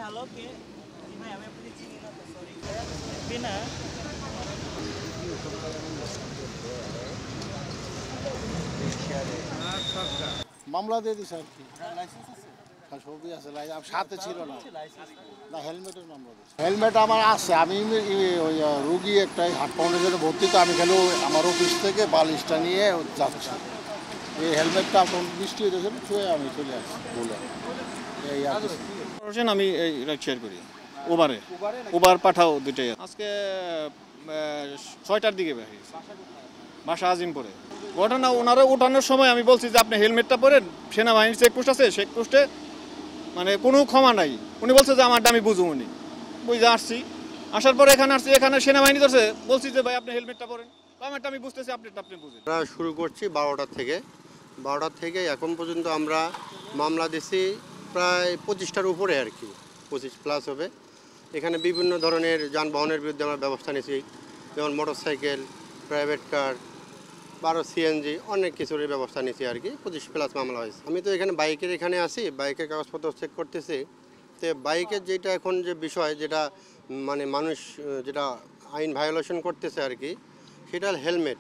Hello কে ভাই আমি আপনাকে চিনি না তো সরি বিনা মামলা দিয়ে দিছে আর কি। লাইসেন্স আছে হ্যাঁ, সবই আছে, সাথে ছিল না। লাইসেন্স না, হেলমেটের মামলা দিয়েছে। হেলমেট আমার আছে, আমি ওই রুগী একটাই হার্ট ফাউন্ডেশনে ভর্তি, তো আমি খেলেও আমার অফিস থেকে বালিশটা নিয়ে যাচ্ছি। এই হেলমেটটা এখন বৃষ্টি হয়েছিল, ছুঁয়ে আমি চলে আসছি বলে এই আর কি। আমি এই রাইড শেয়ার করি উবার পাঠাও দুইটাই। আজকে 6টার দিকে বেরিয়েছি, বাসা আজিমপুরে। ঘটনা ওনারা ওঠানোর সময় আমি বলছি যে আপনি হেলমেটটা পরেন, সেনাবাহিনীর চেকপোস্ট আছে, চেকপোস্টে মানে কোনো ক্ষমা নাই। উনি বলছে যে আমারটা আমি বুঝুন, উনি বুঝে আসছি। আসার পরে এখানে আসছি, এখানে সেনাবাহিনী ধরছে, বলছি যে ভাই আপনি হেলমেটটা পরেন, আমারটা আমি বুঝতেছি, আপনি বুঝেন। আমরা শুরু করছি 12টা থেকে এখন পর্যন্ত আমরা মামলা দিছি প্রায় 25টার উপরে আর কি, 25+ হবে। এখানে বিভিন্ন ধরনের যানবাহনের বিরুদ্ধে আমরা ব্যবস্থা নিয়েছি, যেমন মোটরসাইকেল, প্রাইভেট কার, 12 সিএনজি, অনেক কিছুর ব্যবস্থা নিয়েছি আর কি। 25+ মামলা হয়েছে। আমি তো এখানে বাইকের এখানে আসি, বাইকের কাগজপত্র চেক করতেছি। তো বাইকের যেটা এখন যে বিষয়, যেটা মানে মানুষ যেটা আইন ভায়োলেশন করতেছে আর কি, সেটা হেলমেট।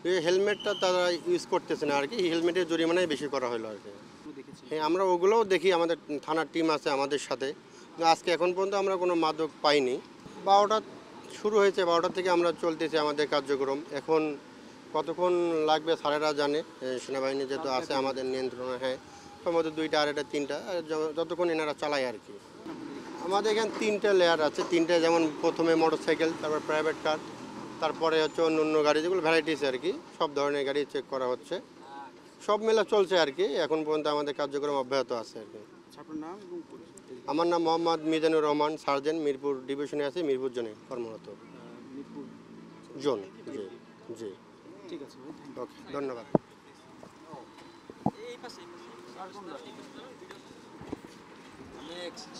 এই হেলমেটটা তারা ইউজ করতেছে না আর কি, হেলমেটের জরিমানাই বেশি করা হলো আর কি। হ্যাঁ, আমরা ওগুলোও দেখি, আমাদের থানার টিম আছে আমাদের সাথে। আজকে এখন পর্যন্ত আমরা কোনো মাদক পাইনি। 12টা শুরু হয়েছে, 12টা থেকে আমরা চলতেছি আমাদের কার্যক্রম। এখন কতক্ষণ লাগবে স্যারেরা জানে, সেনাবাহিনী যেহেতু আছে আমাদের নিয়ন্ত্রণে। হ্যাঁ, সম্ভবত 2টা, 2:30, 3টা, যতক্ষণ এনারা চালায় আর কি। আমাদের এখানে 3টে লেয়ার আছে, 3টে, যেমন প্রথমে মোটরসাইকেল, তারপর প্রাইভেট কার, তারপরে হচ্ছে অন্য অন্য গাড়ি, যেগুলো ভ্যারাইটিস আর কি, সব ধরনের গাড়ি চেক করা হচ্ছে। সব মেলা চলছে আর কি, এখন পর্যন্ত আমাদের কার্যক্রম অব্যাহত আছে আর কি। আমার নাম মোহাম্মদ মিজানুর রহমান, সার্জেন্ট, মিরপুর ডিভিশনে আছি, মিরপুর জোনে কর্মরত। জোন, জি জি। ঠিক আছে ভাই, ওকে, ধন্যবাদ। এই পাশে নেক্সট